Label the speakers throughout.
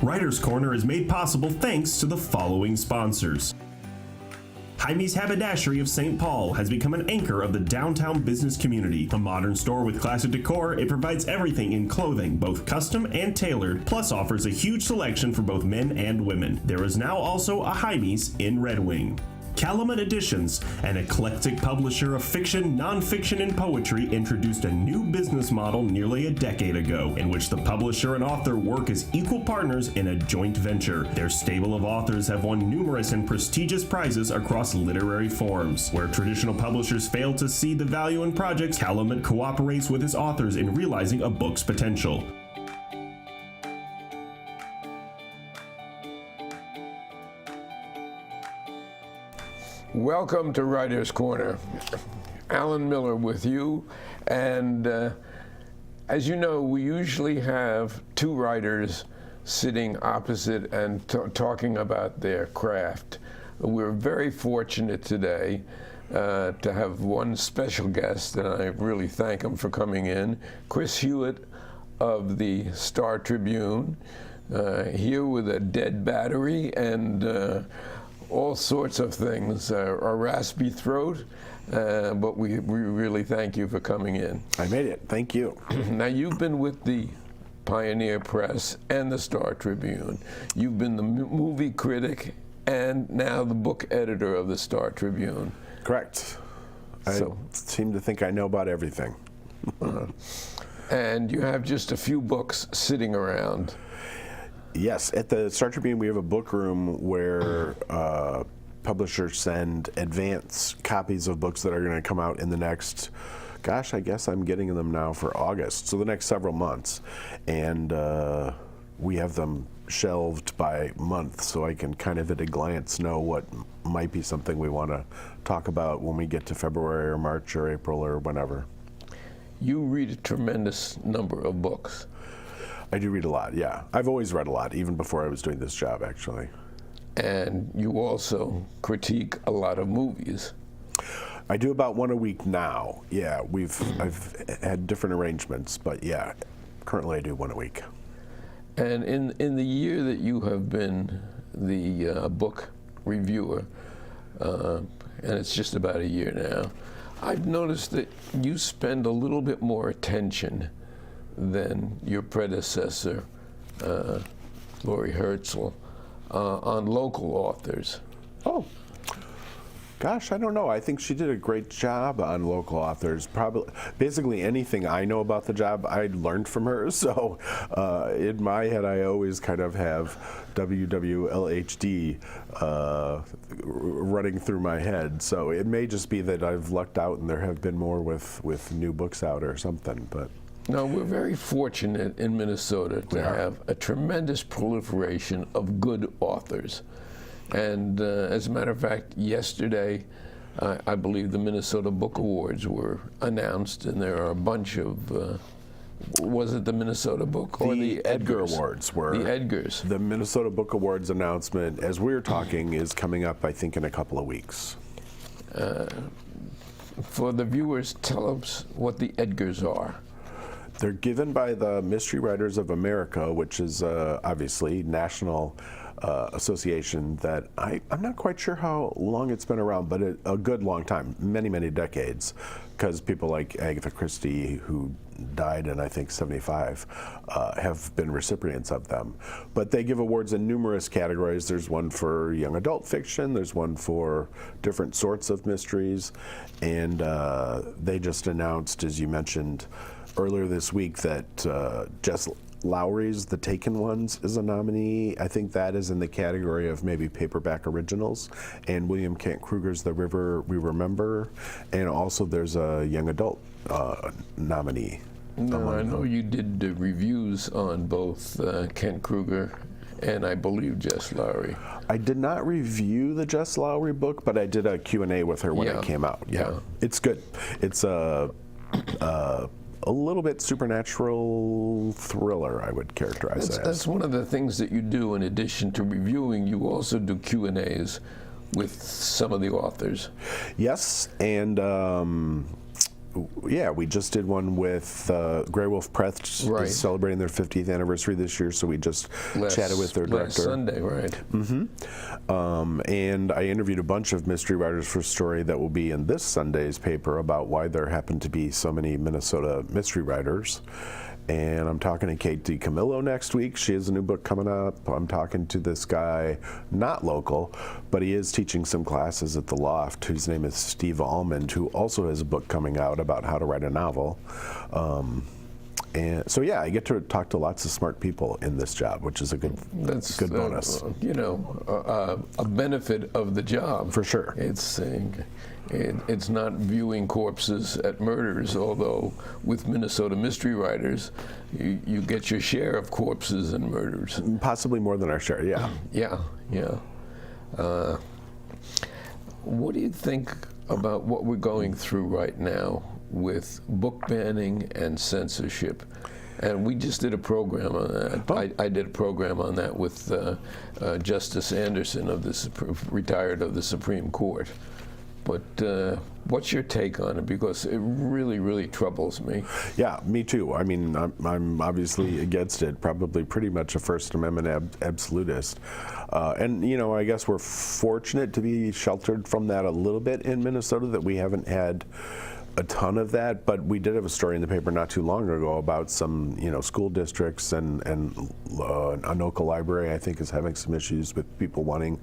Speaker 1: Writer's Corner is made possible thanks to the following sponsors. Jaime's Haberdashery of St. Paul has become an anchor of the downtown business community. A modern store with classic decor, it provides everything in clothing, both custom and tailored, plus offers a huge selection for both men and women. There is now also a Jaime's in Red Wing. Calumet Editions, an eclectic publisher of fiction, nonfiction, and poetry, introduced a new business model nearly a decade ago, in which the publisher and author work as equal partners in a joint venture. Their stable of authors have won numerous and prestigious prizes across literary forums. Where traditional publishers fail to see the value in projects, Calumet cooperates with his authors in realizing a book's potential.
Speaker 2: Welcome to Writer's Corner. Alan Miller with you, and as you know, we usually have two writers sitting opposite and talking about their craft. We're very fortunate today to have one special guest, and I really thank him for coming in, Chris Hewitt of the Star Tribune, here with a dead battery and all sorts of things, a raspy throat, but we really thank you for coming in.
Speaker 3: I made it, thank you.
Speaker 2: Now, you've been with the Pioneer Press and the Star Tribune. You've been the movie critic and now the book editor of the Star Tribune.
Speaker 3: Correct. I seem to think I know about everything.
Speaker 2: And you have just a few books sitting around.
Speaker 3: Yes, at the Star Tribune we have a book room where publishers send advance copies of books that are going to come out in the next, gosh, I guess I'm getting them now for August, so the next several months. And we have them shelved by month, so I can kind of at a glance know what might be something we want to talk about when we get to February or March or April or whenever.
Speaker 2: You read a tremendous number of books.
Speaker 3: I do read a lot, yeah. I've always read a lot, even before I was doing this job, actually.
Speaker 2: And you also critique a lot of movies.
Speaker 3: I do about one a week now. Yeah, I've had different arrangements, but yeah, currently I do one a week.
Speaker 2: And in the year that you have been the book reviewer, and it's just about a year now, I've noticed that you spend a little bit more attention than your predecessor, Lori Herzl, on local authors.
Speaker 3: Oh, gosh, I don't know. I think she did a great job on local authors. Probably, basically anything I know about the job, I learned from her. So in my head, I always kind of have WWLHD running through my head. So it may just be that I've lucked out and there have been more with new books out or something, but.
Speaker 2: No, we're very fortunate in Minnesota to have a tremendous proliferation of good authors. And as a matter of fact, yesterday, I believe the Minnesota Book Awards were announced, and there are a bunch of, was it the Minnesota Book or the
Speaker 3: Edgar Awards were.
Speaker 2: The Edgars.
Speaker 3: The Minnesota Book Awards announcement, as we're talking, is coming up, I think, in a couple of weeks.
Speaker 2: For the viewers, tell us what the Edgars are.
Speaker 3: They're given by the Mystery Writers of America, which is obviously national association that I'm not quite sure how long it's been around, but a good long time, many, many decades, because people like Agatha Christie, who died in, I think, 75, have been recipients of them. But they give awards in numerous categories. There's one for young adult fiction, there's one for different sorts of mysteries, and they just announced, as you mentioned earlier this week, that Jess Lowry's The Taken Ones is a nominee. I think that is in the category of maybe paperback originals. And William Kent Kruger's The River We Remember. And also there's a young adult nominee.
Speaker 2: No, I know you did the reviews on both Kent Kruger and I believe Jess Lowry.
Speaker 3: I did not review the Jess Lowry book, but I did a Q&A with her when it came out. Yeah. It's good. It's a little bit supernatural thriller, I would characterize it as.
Speaker 2: That's one of the things that you do in addition to reviewing. You also do Q&As with some of the authors.
Speaker 3: Yes, and Yeah, we just did one with Grey Wolf Press,
Speaker 2: Right.
Speaker 3: is celebrating their 50th anniversary this year, so we just chatted with their director.
Speaker 2: Last Sunday, right?
Speaker 3: And I interviewed a bunch of mystery writers for a story that will be in this Sunday's paper about why there happen to be so many Minnesota mystery writers. And I'm talking to Kate DiCamillo next week. She has a new book coming up. I'm talking to this guy, not local, but he is teaching some classes at the Loft, whose name is Steve Almond, who also has a book coming out about how to write a novel. And so, yeah, I get to talk to lots of smart people in this job, which is a good bonus.
Speaker 2: A benefit of the job.
Speaker 3: For sure.
Speaker 2: It's not viewing corpses at murders, although with Minnesota mystery writers, you get your share of corpses and murders.
Speaker 3: Possibly more than our share, yeah.
Speaker 2: Yeah. What do you think about what we're going through right now with book banning and censorship? And we just did a program on that. I did a program on that with Justice Anderson, retired of the Supreme Court. But what's your take on it? Because it really, really troubles me.
Speaker 3: Yeah, me too. I mean, I'm obviously against it, probably pretty much a First Amendment absolutist. And, I guess we're fortunate to be sheltered from that a little bit in Minnesota, that we haven't had a ton of that, but we did have a story in the paper not too long ago about some, school districts and Anoka Library, I think, is having some issues with people wanting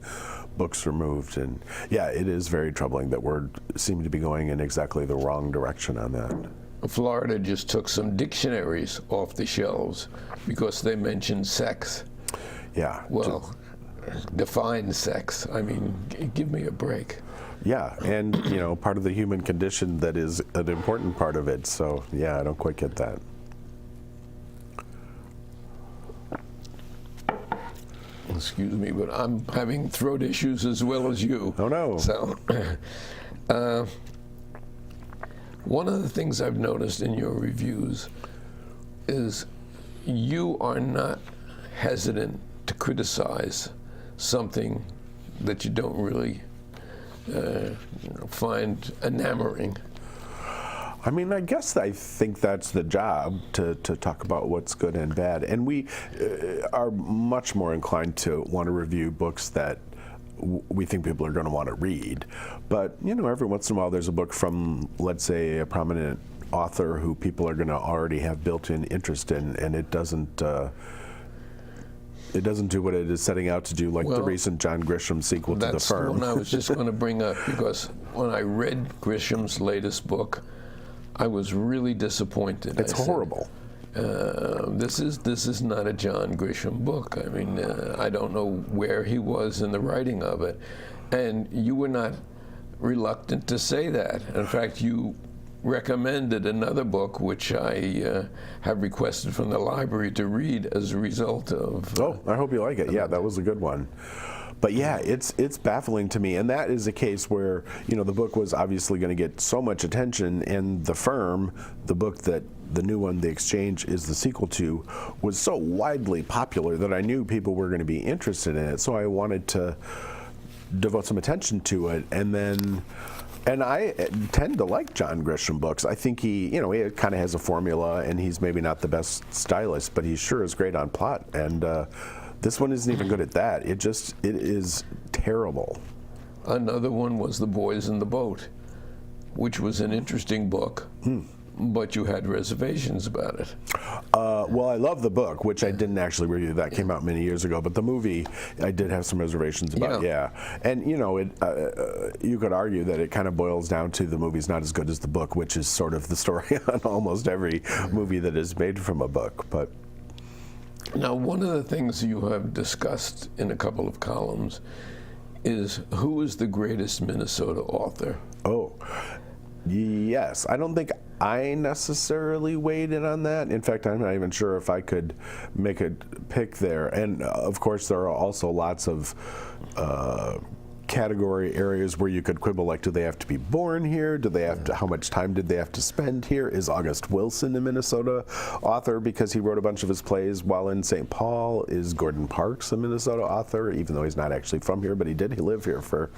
Speaker 3: books removed. And yeah, it is very troubling that we're seem to be going in exactly the wrong direction on that.
Speaker 2: Florida just took some dictionaries off the shelves because they mentioned sex.
Speaker 3: Yeah.
Speaker 2: Well, define sex. I mean, give me a break.
Speaker 3: Yeah, and part of the human condition that is an important part of it. So yeah, I don't quite get that.
Speaker 2: Excuse me, but I'm having throat issues as well as you.
Speaker 3: Oh no.
Speaker 2: So, one of the things I've noticed in your reviews is you are not hesitant to criticize something that you don't really find enamoring.
Speaker 3: I mean, I think that's the job, to talk about what's good and bad. And we are much more inclined to want to review books that we think people are going to want to read. But, every once in a while there's a book from, let's say, a prominent author who people are going to already have built-in interest in, and it doesn't do what it is setting out to do, like the recent John Grisham sequel to The Firm.
Speaker 2: That's the one I was just going to bring up, because when I read Grisham's latest book, I was really disappointed.
Speaker 3: It's horrible.
Speaker 2: This is not a John Grisham book. I mean, I don't know where he was in the writing of it. And you were not reluctant to say that. In fact, you recommended another book, which I have requested from the library to read as a result of...
Speaker 3: Oh, I hope you like it. Yeah, that was a good one. But yeah, it's baffling to me, and that is a case where, the book was obviously going to get so much attention, and The Firm, the book that the new one, The Exchange, is the sequel to, was so widely popular that I knew people were going to be interested in it, so I wanted to devote some attention to it. And I tend to like John Grisham books. I think he kind of has a formula, and he's maybe not the best stylist, but he sure is great on plot. And this one isn't even good at that. It is terrible. Another
Speaker 2: one was The Boys in the Boat, which was an interesting book, but you had reservations about it.
Speaker 3: Well, I love the book, which I didn't actually review. That came out many years ago. But the movie, I did have some reservations about. Yeah. And you could argue that it kind of boils down to the movie's not as good as the book, which is sort of the story on almost every movie that is made from a book. But
Speaker 2: now, one of the things you have discussed in a couple of columns is who is the greatest Minnesota author?
Speaker 3: Oh, yes. I don't think I necessarily weighed in on that. In fact, I'm not even sure if I could make a pick there. And of course, there are also lots of category areas where you could quibble, like, do they have to be born here? Do they have to? How much time did they have to spend here? Is August Wilson a Minnesota author because he wrote a bunch of his plays while in St. Paul? Is Gordon Parks a Minnesota author, even though he's not actually from here, but he did? He lived here for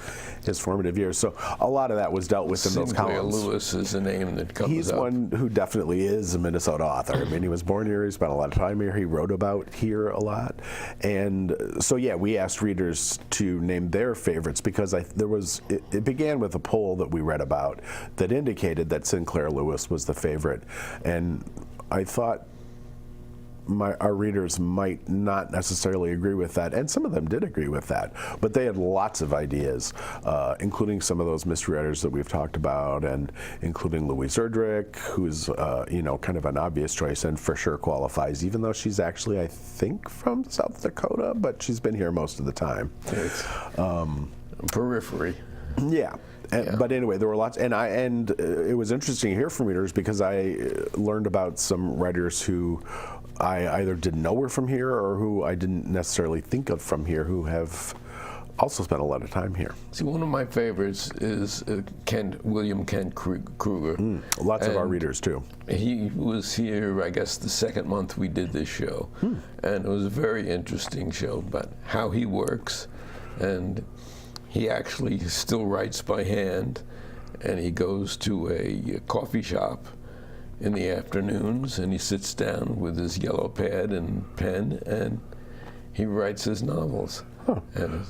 Speaker 3: his formative years. So a lot of that was dealt with in those columns.
Speaker 2: Lewis is a name that comes up.
Speaker 3: He's one who definitely is a Minnesota author. I mean, he was born here. He spent a lot of time here. He wrote about here a lot, and so yeah, we asked readers to name their favorites because it began with a poll that we read about that indicated that Sinclair Lewis was the favorite, and I thought our readers might not necessarily agree with that, and some of them did agree with that, but they had lots of ideas, including some of those mystery writers that we've talked about, and including Louise Erdrich, who's kind of an obvious choice and for sure qualifies, even though she's actually, I think, from South Dakota, but she's been here most of the time.
Speaker 2: Periphery.
Speaker 3: Yeah. But anyway, there were lots, and it was interesting to hear from readers because I learned about some writers who I either didn't know were from here or who I didn't necessarily think of from here who have also spent a lot of time here.
Speaker 2: See, one of my favorites is William Kent Kruger.
Speaker 3: Lots of our readers, too.
Speaker 2: He was here, I guess, the second month we did this show, and it was a very interesting show about how he works, and he actually still writes by hand, and he goes to a coffee shop in the afternoons, and he sits down with his yellow pad and pen, and he writes his novels. And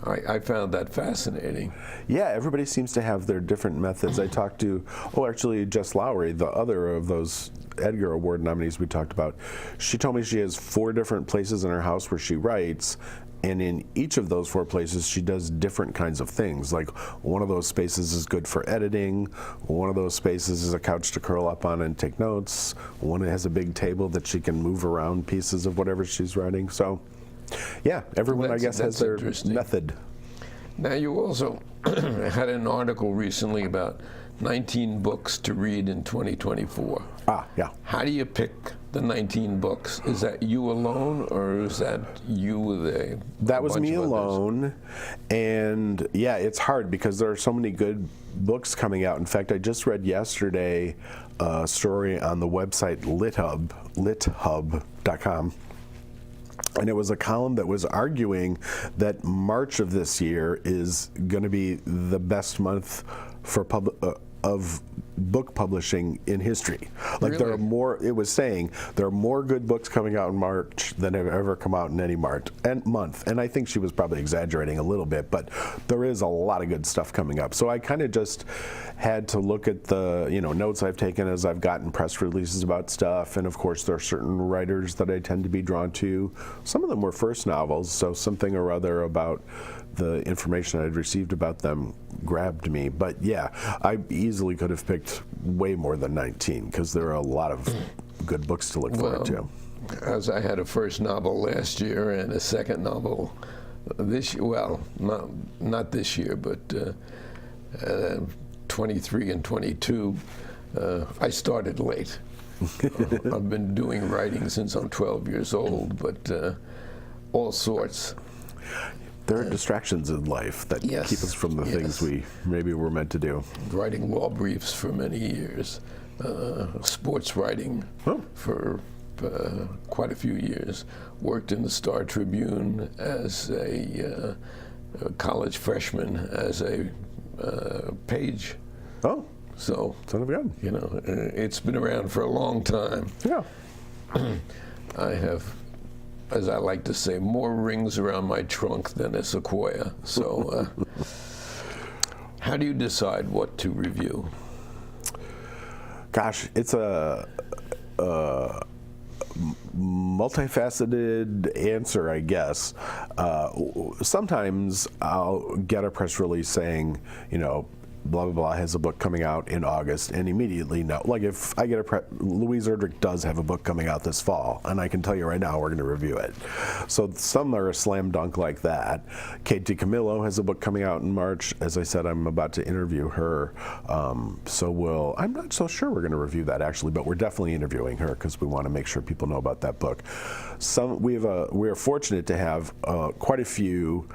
Speaker 2: I found that fascinating.
Speaker 3: Yeah, everybody seems to have their different methods. I talked to, actually, Jess Lowry, the other of those Edgar Award nominees we talked about. She told me she has 4 different places in her house where she writes, and in each of those 4 places, she does different kinds of things. Like, one of those spaces is good for editing. One of those spaces is a couch to curl up on and take notes. One has a big table that she can move around pieces of whatever she's writing. So, yeah, everyone, I guess, has their method.
Speaker 2: Now, you also had an article recently about 19 books to read in 2024.
Speaker 3: Yeah.
Speaker 2: How do you pick the 19 books? Is that you alone, or is that you with a
Speaker 3: That was me
Speaker 2: bunch of
Speaker 3: alone, and yeah, it's hard because there are so many good books coming out. In fact, I just read yesterday a story on the website lithub.com. And it was a column that was arguing that March of this year is going to be the best month for of book publishing in history. Like,
Speaker 2: really?
Speaker 3: There are more. It was saying there are more good books coming out in March than have ever come out in any month. And I think she was probably exaggerating a little bit, but there is a lot of good stuff coming up. So I kind of just had to look at the notes I've taken as I've gotten press releases about stuff, and of course there are certain writers that I tend to be drawn to. Some of them were first novels, so something or other about the information I'd received about them grabbed me. But yeah, I easily could have picked way more than 19 because there are a lot of good books to look forward to.
Speaker 2: As I had a first novel last year and a second novel this year, well, not this year, but 23 and 22, I started late. I've been doing writing since I'm 12 years old, but all sorts.
Speaker 3: There are distractions in life that keep us from the things we maybe were meant to do.
Speaker 2: Writing law briefs for many years, sports writing for quite a few years, worked in the Star Tribune as a college freshman as a page.
Speaker 3: Oh,
Speaker 2: so
Speaker 3: son of a gun.
Speaker 2: It's been around for a long time.
Speaker 3: Yeah.
Speaker 2: I have, as I like to say, more rings around my trunk than a sequoia. So how do you decide what to review?
Speaker 3: Gosh, it's a multifaceted answer, I guess. Sometimes I'll get a press release saying, blah, blah, blah has a book coming out in August, and immediately know. Like, if I get Louise Erdrich does have a book coming out this fall, and I can tell you right now we're going to review it. So some are a slam dunk like that. Kate DiCamillo has a book coming out in March. As I said, I'm about to interview her. So I'm not so sure we're going to review that, actually, but we're definitely interviewing her because we want to make sure people know about that book. We are fortunate to have quite a few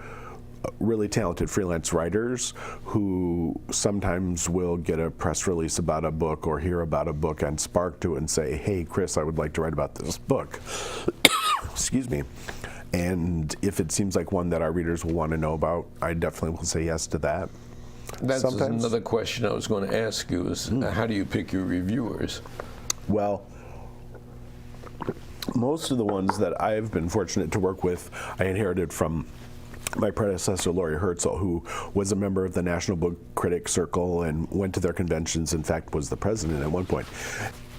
Speaker 3: really talented freelance writers who sometimes will get a press release about a book or hear about a book on Spark2 and say, hey, Chris, I would like to write about this book. Excuse me. And if it seems like one that our readers will want to know about, I definitely will say yes to that.
Speaker 2: That's
Speaker 3: Sometimes.
Speaker 2: another question I was going to ask you is how do you pick your reviewers?
Speaker 3: Well, most of the ones that I've been fortunate to work with, I inherited from my predecessor, Laurie Herzl, who was a member of the National Book Critic Circle and went to their conventions, in fact, was the president at one point.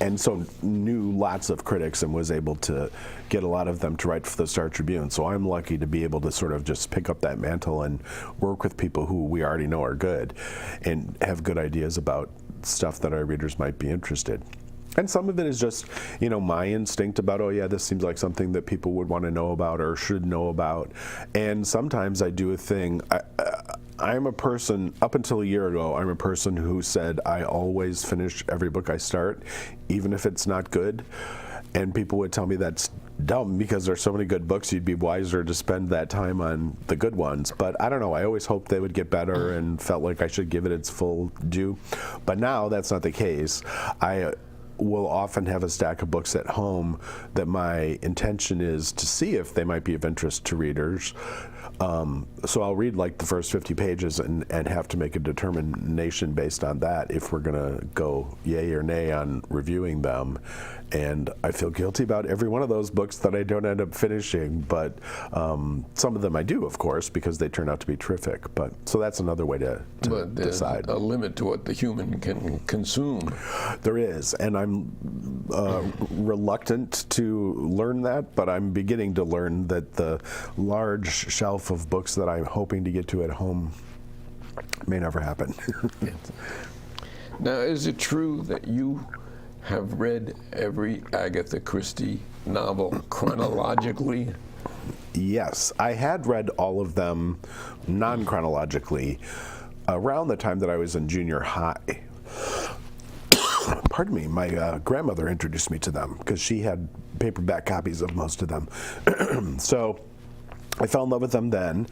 Speaker 3: And so knew lots of critics and was able to get a lot of them to write for the Star Tribune. So I'm lucky to be able to sort of just pick up that mantle and work with people who we already know are good and have good ideas about stuff that our readers might be interested. And some of it is just, you know, my instinct about, oh yeah, this seems like something that people would want to know about or should know about. And sometimes I do a thing. I'm a person, up until a year ago, I'm a person who said I always finish every book I start, even if it's not good. And people would tell me that's dumb because there's so many good books, you'd be wiser to spend that time on the good ones. But I don't know, I always hoped they would get better and felt like I should give it its full due. But now that's not the case. I will often have a stack of books at home that my intention is to see if they might be of interest to readers. So I'll read like the first 50 pages and have to make a determination based on that if we're going to go yay or nay on reviewing them. And I feel guilty about every one of those books that I don't end up finishing, but some of them I do, of course, because they turn out to be terrific. But so that's another way to
Speaker 2: but there's
Speaker 3: decide.
Speaker 2: A limit to what the human can consume.
Speaker 3: There is, and I'm reluctant to learn that, but I'm beginning to learn that the large shelf of books that I'm hoping to get to at home may never happen.
Speaker 2: Now, is it true that you have read every Agatha Christie novel chronologically?
Speaker 3: Yes, I had read all of them non-chronologically around the time that I was in junior high. Pardon me, my grandmother introduced me to them because she had paperback copies of most of them. So I fell in love with them then,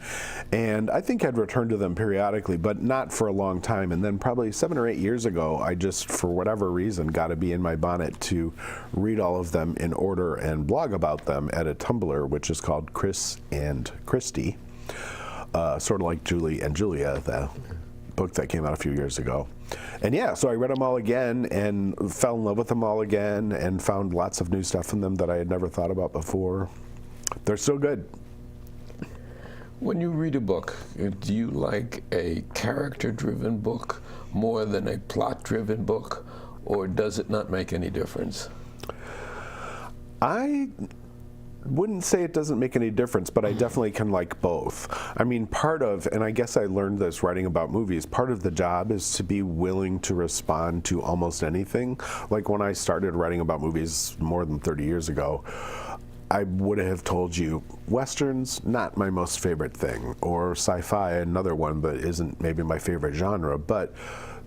Speaker 3: and I think I'd return to them periodically, but not for a long time. And then probably 7 or 8 years ago, I just, for whatever reason, got to be in my bonnet to read all of them in order and blog about them at a Tumblr, which is called Chris and Christie, sort of like Julie and Julia, the book that came out a few years ago. And yeah, so I read them all again and fell in love with them all again and found lots of new stuff in them that I had never thought about before. They're so good.
Speaker 2: When you read a book, do you like a character-driven book more than a plot-driven book, or does it not make any difference?
Speaker 3: I wouldn't say it doesn't make any difference, but I definitely can like both. I mean, part of, and I guess I learned this writing about movies, part of the job is to be willing to respond to almost anything. Like when I started writing about movies more than 30 years ago, I would have told you, Westerns, not my most favorite thing, or sci-fi, another one that isn't maybe my favorite genre, but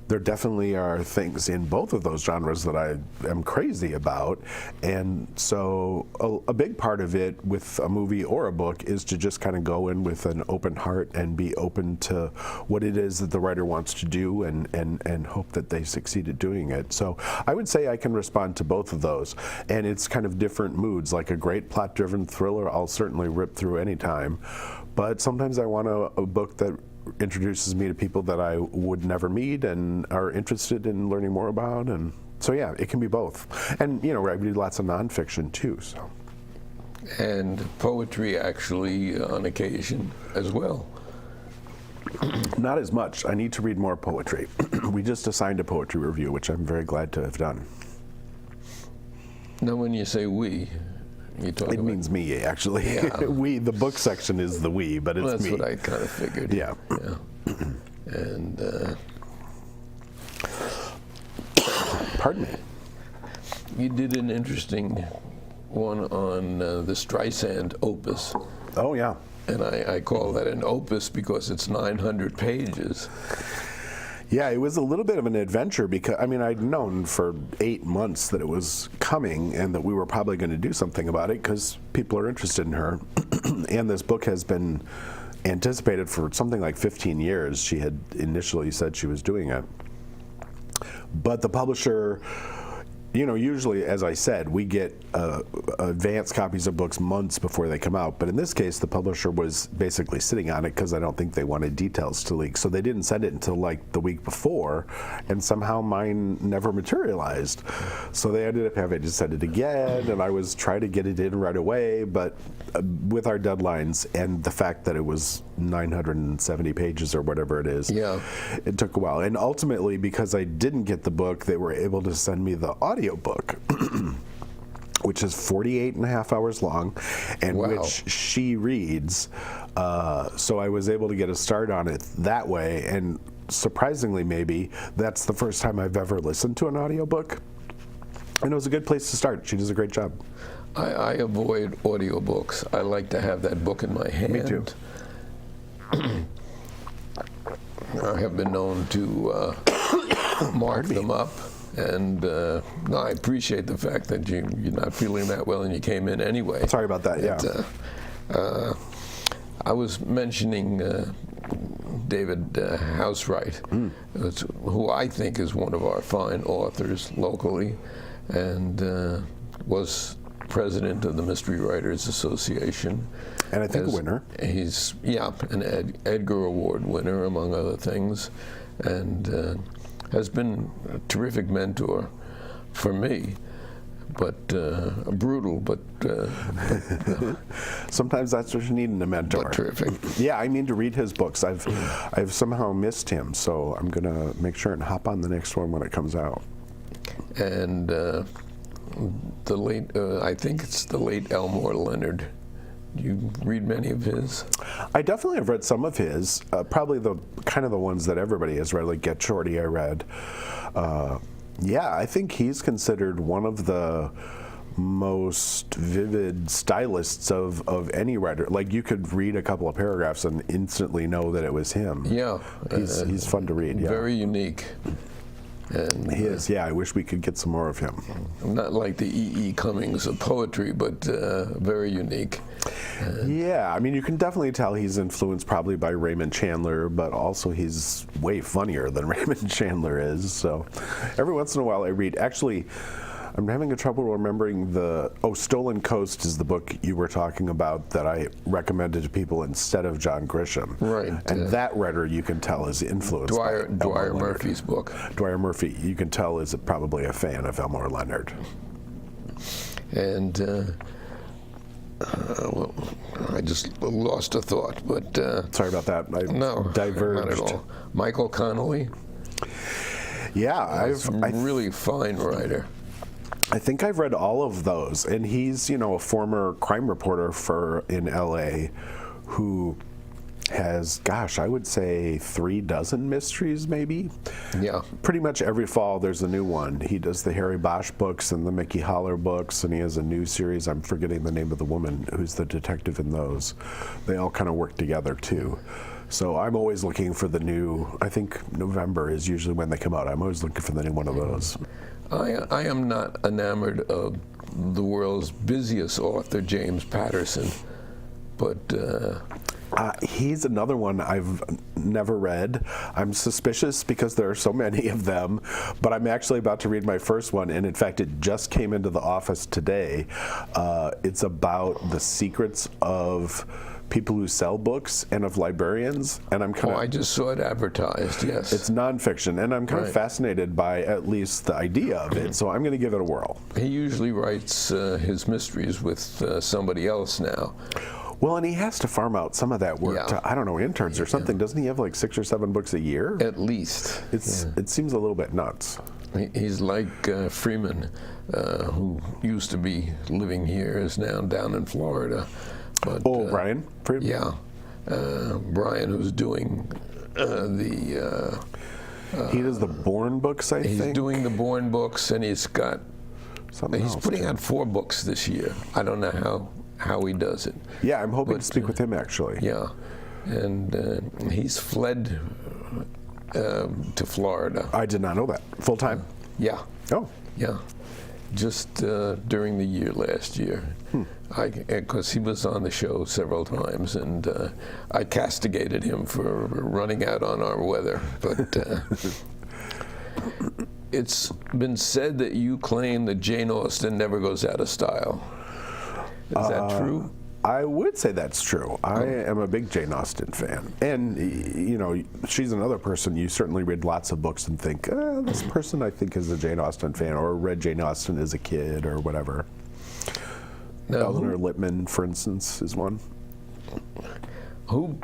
Speaker 3: there definitely are things in both of those genres that I am crazy about. And so a big part of it with a movie or a book is to just kind of go in with an open heart and be open to what it is that the writer wants to do and hope that they succeed at doing it. So I would say I can respond to both of those. And it's kind of different moods. Like a great plot-driven thriller, I'll certainly rip through any time. But sometimes I want a book that introduces me to people that I would never meet and are interested in learning more about. And so yeah, it can be both. And you know, I read lots of nonfiction too. So.
Speaker 2: And poetry actually on occasion as well.
Speaker 3: Not as much. I need to read more poetry. We just assigned a poetry review, which I'm very glad to have done.
Speaker 2: Now when you say we, you talk
Speaker 3: it
Speaker 2: about
Speaker 3: means me, actually.
Speaker 2: Yeah.
Speaker 3: We, the book section is the we, but it's
Speaker 2: that's
Speaker 3: me.
Speaker 2: what I kind of figured.
Speaker 3: Yeah.
Speaker 2: And
Speaker 3: Pardon me.
Speaker 2: you did an interesting one on the Streisand opus.
Speaker 3: Oh, yeah.
Speaker 2: And I call that an opus because it's 900 pages.
Speaker 3: Yeah, it was a little bit of an adventure because, I mean, I'd known for 8 months that it was coming and that we were probably going to do something about it because people are interested in her. And this book has been anticipated for something like 15 years. She had initially said she was doing it. But the publisher, usually, as I said, we get advance copies of books months before they come out. But in this case, the publisher was basically sitting on it because I don't think they wanted details to leak. So they didn't send it until like the week before, and somehow mine never materialized. So they ended up having to send it again, and I was trying to get it in right away. But with our deadlines and the fact that it was 970 pages or whatever it is, it took a while. And ultimately, because I didn't get the book, they were able to send me the audio book, which is 48 and a half hours long, and which she reads. So I was able to get a start on it that way, and surprisingly, maybe, that's the first time I've ever listened to an audiobook. And it was a good place to start. She does a great job.
Speaker 2: I avoid audiobooks. I like to have that book in my hand.
Speaker 3: Me too.
Speaker 2: I have been known to mark them up. And no, I appreciate the fact that you're not feeling that well and you came in anyway.
Speaker 3: Sorry about that, yeah.
Speaker 2: I was mentioning David Housewright, who I think is one of our fine authors locally, and was president of the Mystery Writers Association.
Speaker 3: And I think a winner.
Speaker 2: He's, an Edgar Award winner, among other things, and has been a terrific mentor for me, but brutal, but
Speaker 3: sometimes that's what you need in a mentor.
Speaker 2: But terrific.
Speaker 3: Yeah, I mean to read his books. I've somehow missed him, so I'm gonna make sure and hop on the next one when it comes out.
Speaker 2: And the late, I think it's the late Elmore Leonard. Do you read many of his?
Speaker 3: I definitely have read some of his. Probably the kind of the ones that everybody has read, like Get Shorty I read. I think he's considered one of the most vivid stylists of any writer. Like, you could read a couple of paragraphs and instantly know that it was him.
Speaker 2: Yeah.
Speaker 3: He's fun to read, yeah.
Speaker 2: Very unique. And
Speaker 3: he is, I wish we could get some more of him.
Speaker 2: Not like the E.E. Cummings of poetry, but very unique.
Speaker 3: Yeah, I mean, you can definitely tell he's influenced probably by Raymond Chandler, but also he's way funnier than Raymond Chandler is. So every once in a while I read. Actually, I'm having trouble remembering Stolen Coast is the book you were talking about that I recommended to people instead of John Grisham.
Speaker 2: Right.
Speaker 3: And that writer, you can tell, is influenced by
Speaker 2: Dwyer Murphy's book.
Speaker 3: Dwyer Murphy, you can tell, is probably a fan of Elmore Leonard.
Speaker 2: And I just lost a thought, but
Speaker 3: sorry about that.
Speaker 2: No,
Speaker 3: diverged.
Speaker 2: Not at all. Michael Connolly.
Speaker 3: Yeah,
Speaker 2: really fine writer.
Speaker 3: I think I've read all of those, and he's a former crime reporter in L.A. who has, I would say 36 mysteries, maybe.
Speaker 2: Yeah.
Speaker 3: Pretty much every fall there's a new one. He does the Harry Bosch books and the Mickey Holler books, and he has a new series. I'm forgetting the name of the woman who's the detective in those. They all kind of work together too. So I'm always looking for the new. I think November is usually when they come out. I'm always looking for the new one of those.
Speaker 2: I am not enamored of the world's busiest author, James Patterson, but
Speaker 3: he's another one I've never read. I'm suspicious because there are so many of them, but I'm actually about to read my first one, and in fact it just came into the office today. It's about the secrets of people who sell books and of librarians, and I'm kind of...
Speaker 2: I just saw it advertised, yes.
Speaker 3: It's nonfiction, and I'm kind of fascinated by at least the idea of it, so I'm going to give it a whirl.
Speaker 2: He usually writes his mysteries with somebody else now.
Speaker 3: Well, and he has to farm out some of that work to, I don't know, interns or something. Doesn't he have like 6 or 7 books a year?
Speaker 2: At least.
Speaker 3: It seems a little bit nuts.
Speaker 2: He's like Freeman, who used to be living here, is now down in Florida. But,
Speaker 3: Brian Freeman?
Speaker 2: Yeah. Brian, who's doing
Speaker 3: he does the Bourne books, I think?
Speaker 2: He's doing the Bourne books, and he's got... He's putting out 4 books this year. I don't know how he does it.
Speaker 3: Yeah, I'm hoping to speak with him, actually.
Speaker 2: Yeah. And he's fled to Florida.
Speaker 3: I did not know that. Full time?
Speaker 2: Yeah.
Speaker 3: Oh.
Speaker 2: Yeah. just during the year last year. Because he was on the show several times, and I castigated him for running out on our weather. But it's been said that you claim that Jane Austen never goes out of style. Is that true?
Speaker 3: I would say that's true. I am a big Jane Austen fan. And, you know, she's another person. You certainly read lots of books and think, this person I think is a Jane Austen fan, or read Jane Austen as a kid or whatever. Now, Eleanor Lippman, for instance, is one.
Speaker 2: Who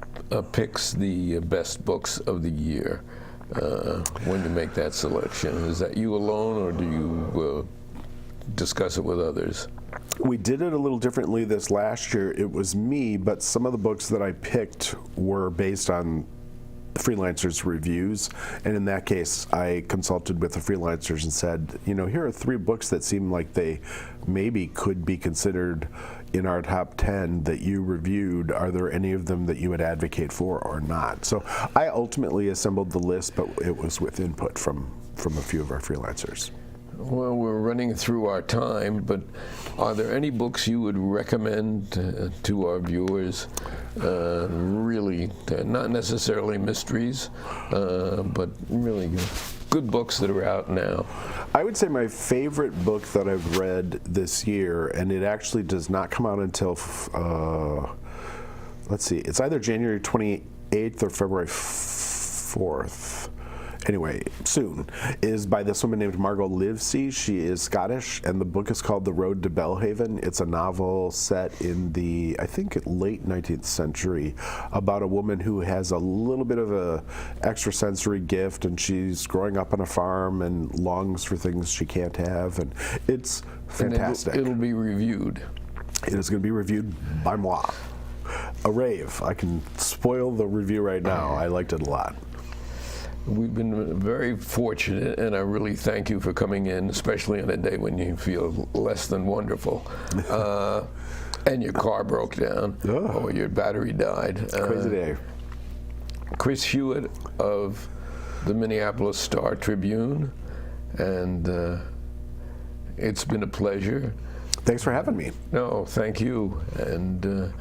Speaker 2: picks the best books of the year when you make that selection? Is that you alone, or do you discuss it with others?
Speaker 3: We did it a little differently this last year. It was me, but some of the books that I picked were based on freelancers' reviews, and in that case I consulted with the freelancers and said, you know, here are 3 books that seem like they maybe could be considered in our top 10 that you reviewed. Are there any of them that you would advocate for or not? So I ultimately assembled the list, but it was with input from a few of our freelancers.
Speaker 2: Well, we're running through our time, but are there any books you would recommend to our viewers? Really, not necessarily mysteries, but really good books that are out now.
Speaker 3: I would say my favorite book that I've read this year, and it actually does not come out until, let's see, it's either January 28th or February 4th. Anyway, soon, is by this woman named Margot Livesey. She is Scottish, and the book is called The Road to Belhaven. It's a novel set in the, I think, late 19th century, about a woman who has a little bit of a extrasensory gift, and she's growing up on a farm and longs for things she can't have, and it's fantastic.
Speaker 2: And it'll be reviewed.
Speaker 3: It is going to be reviewed by moi. A rave. I can spoil the review right now. I liked it a lot.
Speaker 2: We've been very fortunate, and I really thank you for coming in, especially on a day when you feel less than wonderful. And your car broke down, or your battery died.
Speaker 3: Crazy day.
Speaker 2: Chris Hewitt of the Minneapolis Star Tribune, and it's been a pleasure.
Speaker 3: Thanks for having me.
Speaker 2: No, thank you. And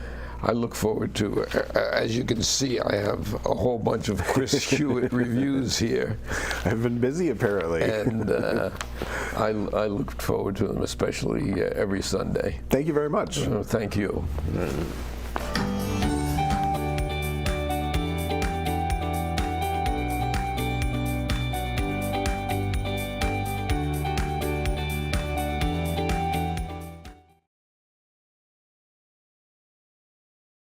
Speaker 2: I look forward to, as you can see, I have a whole bunch of Chris Hewitt reviews here.
Speaker 3: I've been busy, apparently.
Speaker 2: And I look forward to them, especially every Sunday.
Speaker 3: Thank you very much.
Speaker 2: Thank you.